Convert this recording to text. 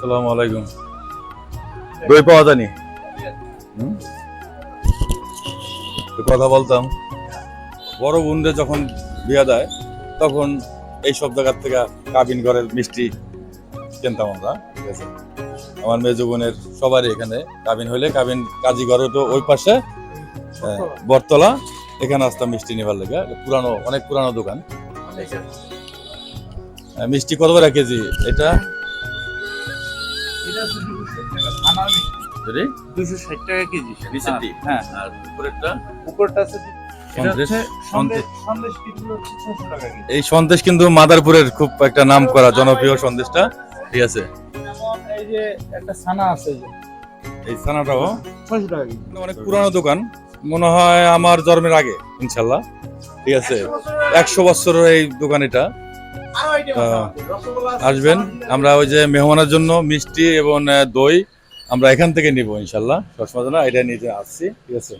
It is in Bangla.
আসসালামু আলাইকুম। দই পাওয়া জানি কথা বলতাম, বড় বোনদের যখন বিয়া দেয় তখন এই সব জায়গার থেকে কাবিন ঘরের মিষ্টি কিনতাম আমরা। ঠিক আছে, আমার মেজ বোনের সবারই এখানে কাবিন হইলে কাবিন কাজী ঘরে তো ওই পাশে বটতলা, এখানে আসতাম মিষ্টি নিবার লেগে। পুরানো, অনেক পুরানো দোকান। মিষ্টি কত করে কেজি এটা? 260 টাকা কেজি। হ্যাঁ, আর উপরেরটা উপরটা আছে সন্দেশ। সন্দেশ কিলো হচ্ছে 600 টাকা কেজি। এই সন্দেশ কিন্তু মাদারপুরের খুব একটা নাম করা জনপ্রিয় সন্দেশটা। ঠিক আছে, যেমন এই যে একটা ছানা আছে, এই যে এই ছানাটাও 600 টাকা কেজি। অনেক পুরানো দোকান, মনে হয় আমার জন্মের আগে ইনশাল্লাহ। ঠিক আছে, 100 বছরের এই দোকান এটা। আসবেন, আমরা ওই যে মেহমানের জন্য মিষ্টি এবং দই আমরা এখান থেকে নিব ইনশাল্লাহ। সবসময় না এটা নিয়ে আসছি। ঠিক আছে।